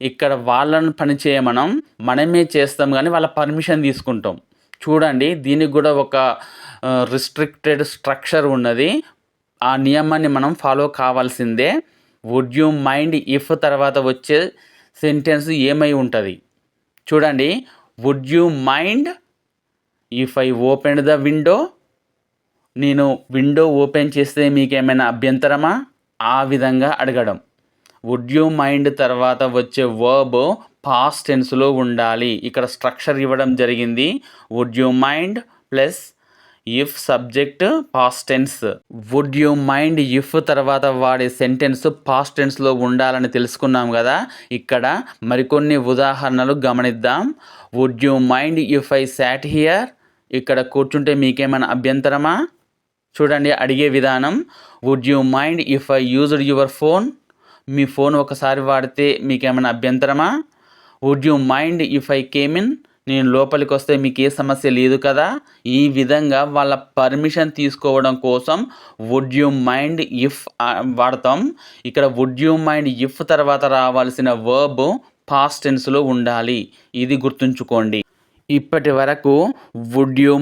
ఇక్కడ వాళ్ళను పని చేయమనం, మనమే చేస్తాం కానీ వాళ్ళ పర్మిషన్ తీసుకుంటాం. చూడండి, దీనికి కూడా ఒక రిస్ట్రిక్టెడ్ స్ట్రక్చర్ ఉన్నది. ఆ నియమాన్ని మనం ఫాలో కావాల్సిందే. వుడ్ యూ మైండ్ ఇఫ్ తర్వాత వచ్చే సెంటెన్స్ ఏమై ఉంటుంది చూడండి. Would you mind if I open the window, నేను విండో ఓపెన్ చేస్తే మీకేమైనా అభ్యంతరమా? ఆ విధంగా అడగడం. వుడ్ యూ మైండ్ తర్వాత వచ్చే వర్బ్ పాస్ట్ టెన్స్లో ఉండాలి. ఇక్కడ స్ట్రక్చర్ ఇవ్వడం జరిగింది. Would you mind plus if subject past tense. Would you mind if తర్వాత వాడే సెంటెన్స్ పాస్ట్ టెన్స్లో ఉండాలని తెలుసుకున్నాం కదా. ఇక్కడ మరికొన్ని ఉదాహరణలు గమనిద్దాం. Would you mind if I sat here, ఇక్కడ కూర్చుంటే మీకేమైనా అభ్యంతరమా? చూడండి అడిగే విధానం. Would you mind if I used your phone, మీ ఫోన్ ఒకసారి వాడితే మీకేమైనా అభ్యంతరమా? Would you mind if I came in, నేను లోపలికి వస్తే మీకు ఏ సమస్య లేదు కదా. ఈ విధంగా వాళ్ళ పర్మిషన్ తీసుకోవడం కోసం వుడ్ యూ మైండ్ ఇఫ్ వాడతాం. ఇక్కడ వుడ్ యూ మైండ్ ఇఫ్ తర్వాత రావాల్సిన వర్బ్ పాస్ట్ టెన్స్లో ఉండాలి. ఇది గుర్తుంచుకోండి. ఇప్పటి వరకు వుడ్ యూ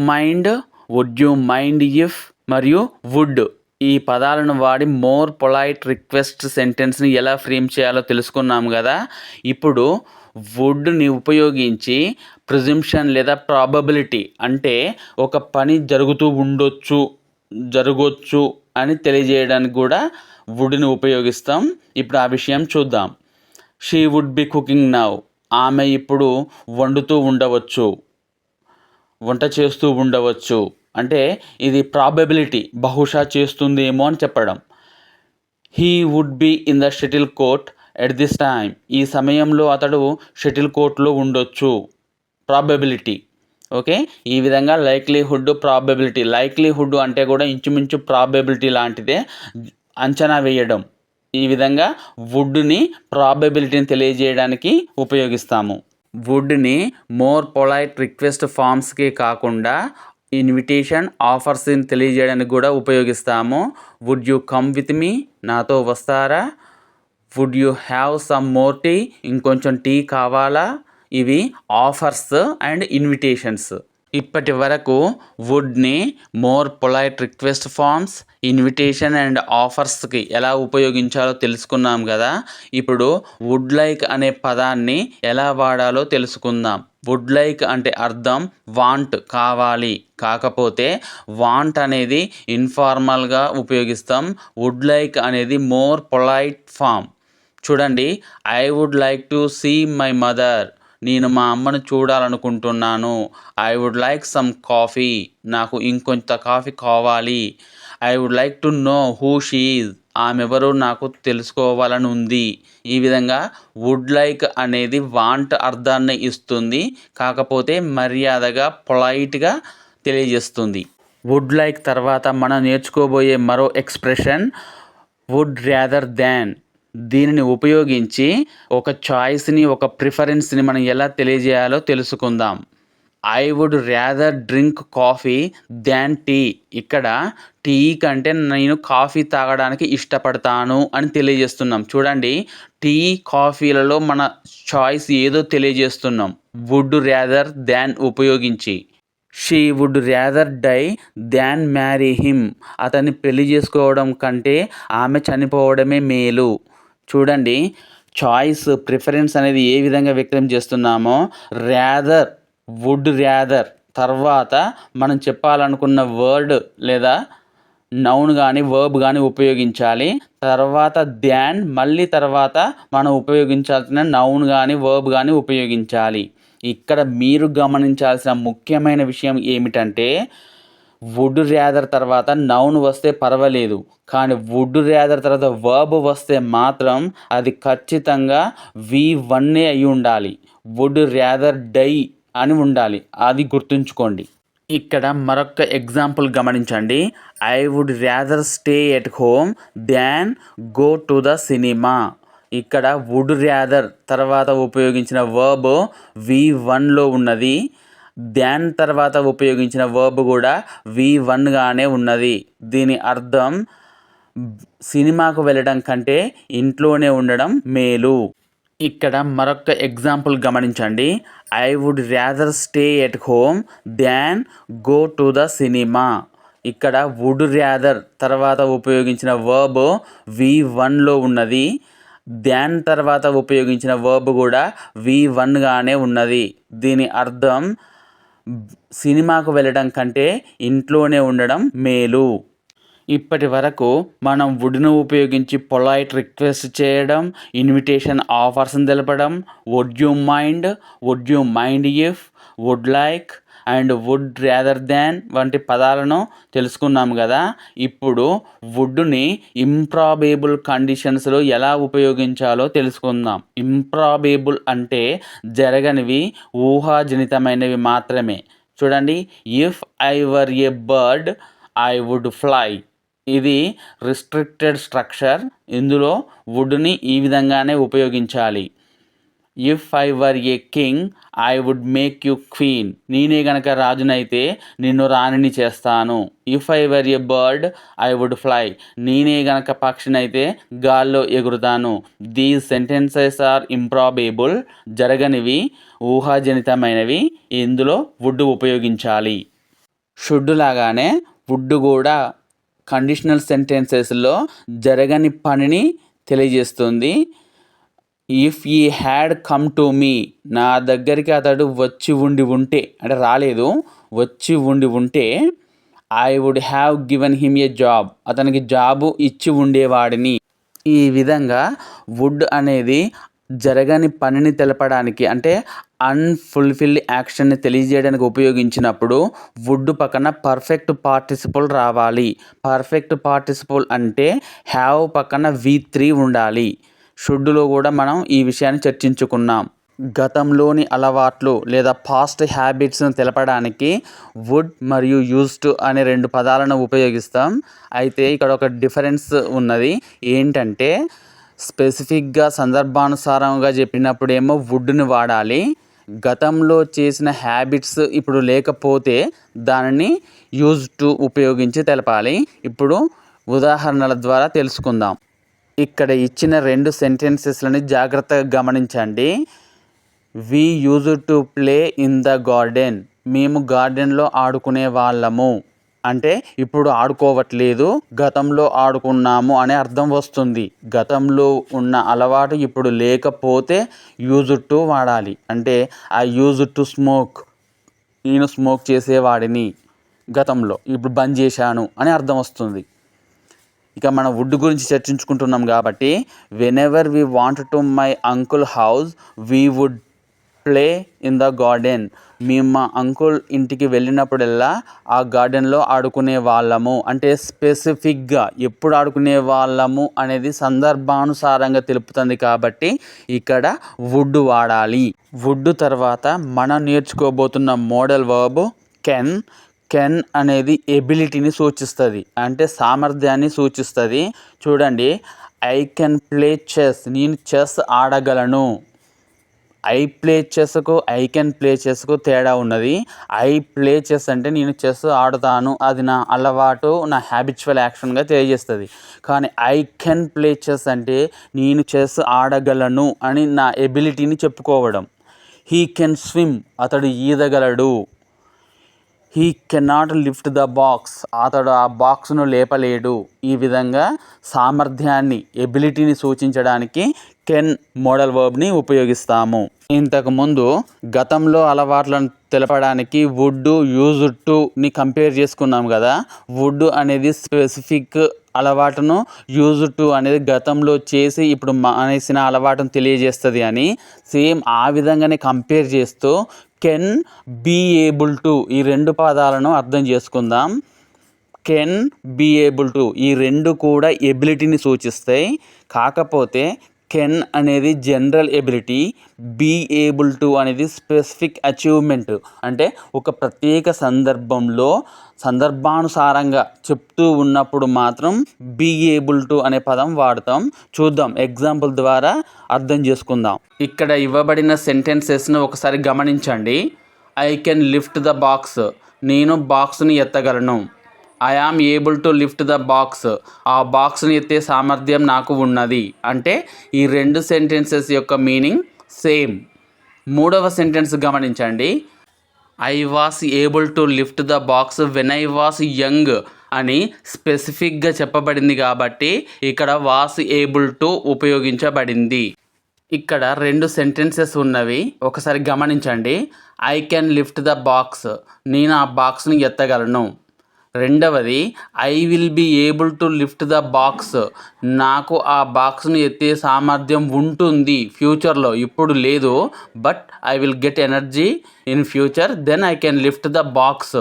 మైండ్ ఇఫ్ మరియు వుడ్ ఈ పదాలను వాడి మోర్ పొలైట్ రిక్వెస్ట్ సెంటెన్స్ని ఎలా ఫ్రేమ్ చేయాలో తెలుసుకున్నాం కదా. ఇప్పుడు వుడ్ని ఉపయోగించి ప్రిజంప్షన్ లేదా ప్రాబబిలిటీ అంటే ఒక పని జరగొచ్చు అని తెలియజేయడానికి కూడా వుడ్ని ఉపయోగిస్తాం. ఇప్పుడు ఆ విషయం చూద్దాం. She would be cooking now, ఆమె ఇప్పుడు వంట చేస్తూ ఉండవచ్చు అంటే ఇది ప్రాబబిలిటీ, బహుశా చేస్తుందేమో అని చెప్పడం. He would be in the shuttle court at this time, ఈ సమయంలో అతడు షటిల్ కోర్ట్లో ఉండొచ్చు, ప్రాబబిలిటీ. ఓకే, ఈ విధంగా లైక్లీహుడ్, ప్రాబబిలిటీ. లైక్లీహుడ్ అంటే కూడా ఇంచుమించు ప్రాబబిలిటీ లాంటిదే, అంచనా వేయడం. ఈ విధంగా వుడ్ని ప్రాబబిలిటీని తెలియజేయడానికి ఉపయోగిస్తాము. వుడ్ని మోర్ పొలైట్ రిక్వెస్ట్ ఫామ్స్కి కాకుండా ఇన్విటేషన్, ఆఫర్స్ని తెలియజేయడానికి కూడా ఉపయోగిస్తాము. Would you come with me, నాతో వస్తారా? Would you have some more tea, ఇంకొంచెం టీ కావాలా? ఇవి ఆఫర్స్ అండ్ ఇన్విటేషన్స్. ఇప్పటి వరకు వుడ్ని more polite request forms, invitation and ఆఫర్స్కి ఎలా ఉపయోగించాలో తెలుసుకున్నాం కదా. ఇప్పుడు వుడ్ లైక్ అనే పదాన్ని ఎలా వాడాలో తెలుసుకుందాం. వుడ్ లైక్ అంటే అర్థం వాంట్, కావాలి. కాకపోతే వాంట్ అనేది ఇన్ఫార్మల్గా ఉపయోగిస్తాం. వుడ్ లైక్ అనేది మోర్ పొలైట్ ఫామ్. చూడండి, I would like to see my mother, నేను మా అమ్మను చూడాలనుకుంటున్నాను. I would like some coffee, నాకు ఇంకొంత కాఫీ కావాలి. I would like to know who she is, ఆమెవరో నాకు తెలుసుకోవాలని ఉంది. ఈ విధంగా వుడ్ లైక్ అనేది వాంట్ అర్థాన్ని ఇస్తుంది, కాకపోతే మర్యాదగా పొలైట్గా తెలియజేస్తుంది. వుడ్ లైక్ తర్వాత మనం నేర్చుకోబోయే మరో ఎక్స్ప్రెషన్ వుడ్ ర్యాదర్ దాన్. దీనిని ఉపయోగించి ఒక చాయిస్ని, ఒక ప్రిఫరెన్స్ని మనం ఎలా తెలియజేయాలో తెలుసుకుందాం. I would rather drink coffee than tea. ఇక్కడ టీ కంటే నేను కాఫీ తాగడానికి ఇష్టపడతాను అని తెలియజేస్తున్నాం. చూడండి, టీ, కాఫీలలో మన చాయిస్ ఏదో తెలియజేస్తున్నాం వుడ్ ర్యాదర్ దాన్ ఉపయోగించి. She would rather die than marry him, అతన్ని పెళ్లి చేసుకోవడం కంటే ఆమె చనిపోవడమే మేలు. చూడండి, చాయిస్, ప్రిఫరెన్స్ అనేది ఏ విధంగా వ్యక్తం చేస్తున్నామో, ర్యాదర్, వుడ్ ర్యాదర్ తర్వాత మనం చెప్పాలనుకున్న వర్డ్ లేదా నౌన్ కానీ వర్బ్ కానీ ఉపయోగించాలి. తర్వాత దాన్, మళ్ళీ తర్వాత మనం ఉపయోగించాల్సిన నౌన్ కానీ వర్బ్ కానీ ఉపయోగించాలి. ఇక్కడ మీరు గమనించాల్సిన ముఖ్యమైన విషయం ఏమిటంటే, వుడ్ ర్యాదర్ తర్వాత నౌన్ వస్తే పర్వాలేదు, కానీ వుడ్ ర్యాదర్ తర్వాత వర్బ్ వస్తే మాత్రం అది ఖచ్చితంగా V1 అయి ఉండాలి. వుడ్ ర్యాదర్ డై అని ఉండాలి, అది గుర్తుంచుకోండి. ఇక్కడ మరొక ఎగ్జాంపుల్ గమనించండి. I would rather stay at home than go to the cinema. ఇక్కడ వుడ్ ర్యాదర్ తర్వాత ఉపయోగించిన వర్బ్ V1లో ఉన్నది. దాన్ తర్వాత ఉపయోగించిన వర్బ్ కూడా V1గానే ఉన్నది. దీని అర్థం సినిమాకు వెళ్ళడం కంటే ఇంట్లోనే ఉండడం మేలు. ఇక్కడ మరొక ఎగ్జాంపుల్ గమనించండి. I would rather stay at home than go to the cinema. ఇక్కడ వుడ్ ర్యాదర్ తర్వాత ఉపయోగించిన వర్బ్ V1లో ఉన్నది. దాన్ తర్వాత ఉపయోగించిన వర్బ్ కూడా V1గానే ఉన్నది. దీని అర్థం సినిమాకు వెళ్ళడం కంటే ఇంట్లోనే ఉండడం మేలు. ఇప్పటి వరకు మనం వుడ్ను ఉపయోగించి పొలైట్ రిక్వెస్ట్ చేయడం, ఇన్విటేషన్ ఆఫర్స్ని తెలపడం, would you mind if, would like and would rather than వంటి పదాలను తెలుసుకున్నాం కదా. ఇప్పుడు వుడ్ని ఇంప్రాబేబుల్ కండిషన్స్లో ఎలా ఉపయోగించాలో తెలుసుకుందాం. ఇంప్రాబేబుల్ అంటే జరగనివి, ఊహాజనితమైనవి మాత్రమే. చూడండి, if I were a bird I would fly. ఇది రిస్ట్రిక్టెడ్ స్ట్రక్చర్. ఇందులో వుడ్ని ఈ విధంగానే ఉపయోగించాలి. If I were a king I would make you queen. నేనే గనక రాజునైతే నిన్ను రాణిని చేస్తాను. If I were a bird I would fly. నేనే గనక పక్షినైతే గాల్లో ఎగురుతాను. దీస్ సెంటెన్సెస్ ఆర్ ఇంప్రాబేబుల్, జరగనివి, ఊహాజనితమైనవి. ఇందులో వుడ్ ఉపయోగించాలి. షుడ్ లాగానే వుడ్ కూడా కండిషనల్ సెంటెన్సెస్లో జరగని పనిని తెలియజేస్తుంది. ఇఫ్ ఈ హ్యాడ్ కమ్ టు మీ, నా దగ్గరికి అతడు వచ్చి ఉంటే, అంటే రాలేదు, వచ్చి ఉంటే, I would have given him a job, అతనికి జాబు ఇచ్చి ఉండేవాడిని. ఈ విధంగా వుడ్ అనేది జరగని పనిని తెలపడానికి, అంటే అన్ఫుల్ఫిల్డ్ యాక్షన్ని తెలియజేయడానికి ఉపయోగించినప్పుడు వుడ్ పక్కన పర్ఫెక్ట్ పార్టిసిపుల్ రావాలి. పర్ఫెక్ట్ పార్టిసిపుల్ అంటే హ్యావ్ పక్కన V3 ఉండాలి. షుడ్లో కూడా మనం ఈ విషయాన్ని చర్చించుకున్నాం. గతంలోని అలవాట్లు లేదా పాస్ట్ హ్యాబిట్స్ను తెలపడానికి వుడ్ మరియు యూజ్డ్ అనే 2 పదాలను ఉపయోగిస్తాం. అయితే ఇక్కడ ఒక డిఫరెన్స్ ఉన్నది. ఏంటంటే స్పెసిఫిక్గా సందర్భానుసారంగా చెప్పినప్పుడేమో వుడ్ని వాడాలి. గతంలో చేసిన హ్యాబిట్స్ ఇప్పుడు లేకపోతే దానిని యూజ్డ్ ఉపయోగించి తెలపాలి. ఇప్పుడు ఉదాహరణల ద్వారా తెలుసుకుందాం. ఇక్కడ ఇచ్చిన 2 సెంటెన్సెస్లని జాగ్రత్తగా గమనించండి. We used to play in the garden. మేము గార్డెన్లో ఆడుకునే వాళ్ళము అంటే ఇప్పుడు ఆడుకోవట్లేదు, గతంలో ఆడుకున్నాము అనే అర్థం వస్తుంది. గతంలో ఉన్న అలవాటు ఇప్పుడు లేకపోతే యూజ్డ్ టు వాడాలి. అంటే ఐ యూజ్డ్ టు స్మోక్, నేను స్మోక్ చేసేవాడిని గతంలో, ఇప్పుడు బంద్ చేశాను అని అర్థం వస్తుంది. ఇక మనం వుడ్ గురించి చర్చించుకుంటున్నాం కాబట్టి whenever we want to my uncle house we would play in the garden. మేము మా అంకుల్ ఇంటికి వెళ్ళినప్పుడల్లా ఆ గార్డెన్లో ఆడుకునే వాళ్ళము. అంటే స్పెసిఫిక్గా ఎప్పుడు ఆడుకునే వాళ్ళము అనేది సందర్భానుసారంగా తెలుపుతుంది కాబట్టి ఇక్కడ వుడ్ వాడాలి. వుడ్ తర్వాత మనం నేర్చుకోబోతున్న మోడల్ వర్బ్ కెన్. కెన్ అనేది ఎబిలిటీని సూచిస్తుంది, అంటే సామర్థ్యాన్ని సూచిస్తుంది. చూడండి, ఐ కెన్ ప్లే చెస్, నేను చెస్ ఆడగలను. ఐ ప్లే చెస్కు ఐ కెన్ ప్లే చెస్కు తేడా ఉన్నది. ఐ ప్లే చెస్ అంటే నేను చెస్ ఆడుతాను, అది నా అలవాటు, నా హ్యాబిచువల్ యాక్షన్గా తెలియజేస్తుంది. కానీ ఐ కెన్ ప్లే చెస్ అంటే నేను చెస్ ఆడగలను అని నా ఎబిలిటీని చెప్పుకోవడం. హీ కెన్ స్విమ్, అతడు ఈదగలడు. He cannot lift the box, అతడు ఆ బాక్స్ను లేపలేడు. ఈ విధంగా సామర్థ్యాన్ని, ఎబిలిటీని సూచించడానికి కెన్ మోడల్ వర్బ్ని ఉపయోగిస్తాము. ఇంతకుముందు గతంలో అలవాట్లను తెలపడానికి వుడ్, యూజ్డ్ టుని కంపేర్ చేసుకున్నాం కదా. వుడ్ అనేది స్పెసిఫిక్ అలవాటును, యూజ్డ్ టు అనేది గతంలో చేసి ఇప్పుడు మానేసిన అలవాటును తెలియజేస్తుంది అని. సేమ్ ఆ విధంగానే కంపేర్ చేస్తూ కెన్, బీ ఏబుల్ టు ఈ 2 పదాలను అర్థం చేసుకుందాం. కెన్, బీ ఏబుల్ టు ఈ 2 కూడా ఎబిలిటీని సూచిస్తాయి. కాకపోతే కెన్ అనేది general ability, be able to అనేది స్పెసిఫిక్ అచీవ్మెంట్. అంటే ఒక ప్రత్యేక సందర్భంలో సందర్భానుసారంగా చెప్తూ ఉన్నప్పుడు మాత్రం బీ ఏబుల్ టు అనే పదం వాడతాం. చూద్దాం, ఎగ్జాంపుల్ ద్వారా అర్థం చేసుకుందాం. ఇక్కడ ఇవ్వబడిన సెంటెన్సెస్ను ఒకసారి గమనించండి. I can lift the box, నేను బాక్స్ని ఎత్తగలను. I am able to lift the box, ఆ బాక్స్ని ఎత్తే సామర్థ్యం నాకు ఉన్నది. అంటే ఈ 2 సెంటెన్సెస్ యొక్క మీనింగ్ సేమ్. 3వ సెంటెన్స్ గమనించండి. I was able to lift the box when I was young. అని స్పెసిఫిక్గా చెప్పబడింది కాబట్టి ఇక్కడ వాస్ ఏబుల్ టు ఉపయోగించబడింది. ఇక్కడ 2 సెంటెన్సెస్ ఉన్నవి, ఒకసారి గమనించండి. I can lift the box, నేను ఆ బాక్స్ని ఎత్తగలను. రెండవది I will be able to lift the box, నాకు ఆ బాక్స్ని ఎత్తే సామర్థ్యం ఉంటుంది ఫ్యూచర్లో, ఇప్పుడు లేదు, but I will get energy in future, then I can lift the box.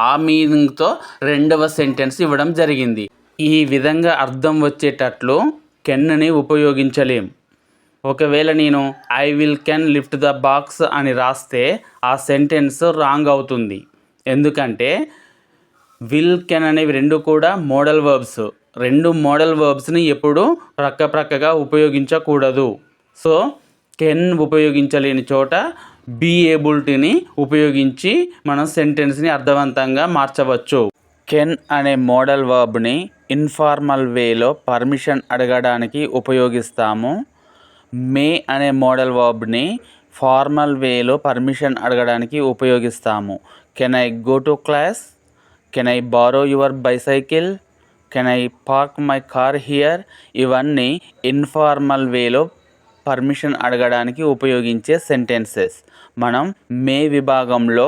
ఆ మీనింగ్తో రెండవ సెంటెన్స్ ఇవ్వడం జరిగింది. ఈ విధంగా అర్థం వచ్చేటట్లు కెన్ని ఉపయోగించలేం. ఒకవేళ నేను I will can lift the box అని రాస్తే ఆ సెంటెన్స్ రాంగ్ అవుతుంది. ఎందుకంటే విల్ కెన్ అనేవి రెండు కూడా మోడల్ వర్బ్స్. రెండు మోడల్ వర్బ్స్ని ఎప్పుడు ప్రక్కగా ఉపయోగించకూడదు. సో కెన్ ఉపయోగించలేని చోట బీ ఏబుల్టీని ఉపయోగించి మనం సెంటెన్స్ని అర్థవంతంగా మార్చవచ్చు. కెన్ అనే మోడల్ వర్బ్ని ఇన్ఫార్మల్ వేలో పర్మిషన్ అడగడానికి ఉపయోగిస్తాము. మే అనే మోడల్ వర్బ్ని ఫార్మల్ వేలో పర్మిషన్ అడగడానికి ఉపయోగిస్తాము. Can I go to class, can I borrow your bicycle, can I park my car here, ఇవన్నీ ఇన్ఫార్మల్ వేలో పర్మిషన్ అడగడానికి ఉపయోగించే సెంటెన్సెస్. మనం మే విభాగంలో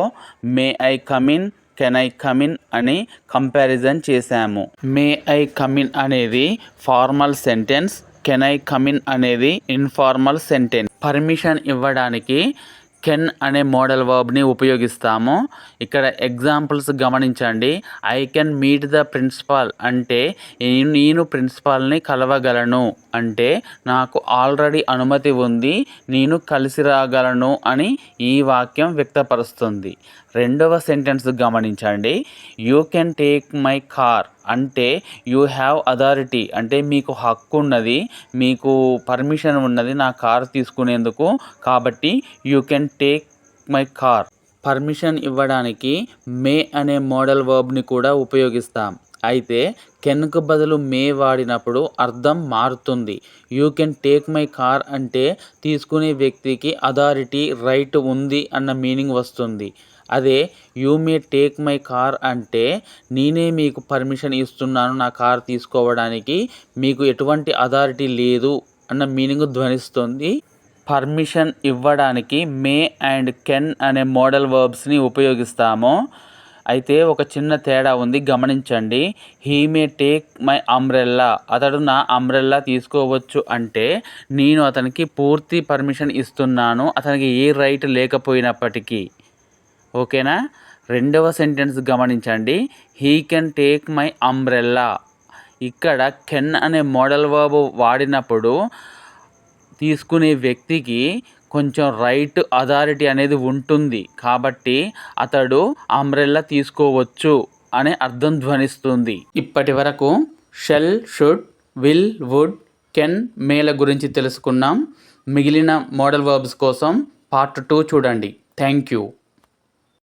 may I come in, can I come in అని కంపారిజన్ చేశాము. మే ఐ కమిన్ అనేది formal sentence, can I come in అనేది ఇన్ఫార్మల్ సెంటెన్స్. పర్మిషన్ ఇవ్వడానికి కెన్ అనే మోడల్ వర్బ్ని ఉపయోగిస్తాము. ఇక్కడ ఎగ్జాంపుల్స్ గమనించండి. I can meet the principal అంటే నేను ప్రిన్సిపాల్ని కలవగలను, అంటే నాకు ఆల్రెడీ అనుమతి ఉంది, నేను కలిసి రాగలను అని ఈ వాక్యం వ్యక్తపరుస్తుంది. రెండవ సెంటెన్స్ గమనించండి. You can take my car అంటే యూ హ్యావ్ అథారిటీ, అంటే మీకు హక్కు ఉన్నది, మీకు పర్మిషన్ ఉన్నది నా కార్ తీసుకునేందుకు, కాబట్టి you can take my car. Permission ఇవ్వడానికి మే అనే మోడల్ వర్బ్ని కూడా ఉపయోగిస్తాం. అయితే కెన్కు బదులు మే వాడినప్పుడు అర్థం మారుతుంది. You can take my car అంటే తీసుకునే వ్యక్తికి అథారిటీ, రైట్ ఉంది అన్న మీనింగ్ వస్తుంది. అదే you may take my car అంటే నేనే మీకు పర్మిషన్ ఇస్తున్నాను నా కార్ తీసుకోవడానికి, మీకు ఎటువంటి అథారిటీ లేదు అన్న మీనింగ్ ధ్వనిస్తుంది. పర్మిషన్ ఇవ్వడానికి మే అండ్ కెన్ అనే మోడల్ వర్బ్స్ని ఉపయోగిస్తాము. అయితే ఒక చిన్న తేడా ఉంది, గమనించండి. He may take my umbrella, అతడు నా అంబ్రెల్లా తీసుకోవచ్చు అంటే నేను అతనికి పూర్తి పర్మిషన్ ఇస్తున్నాను, అతనికి ఏ రైట్ లేకపోయినప్పటికీ. ఓకేనా? రెండవ సెంటెన్స్ గమనించండి. He can take my umbrella. ఇక్కడ కెన్ అనే మోడల్ వర్బ్ వాడినప్పుడు తీసుకునే వ్యక్తికి కొంచెం రైట్, అథారిటీ అనేది ఉంటుంది, కాబట్టి అతడు అంబ్రెల్లా తీసుకోవచ్చు అనే అర్థం ధ్వనిస్తుంది. ఇప్పటి వరకు shall, should, will, would, can, మేల గురించి తెలుసుకున్నాం. మిగిలిన మోడల్ వర్బ్స్ కోసం పార్ట్ 2 చూడండి. Thank you.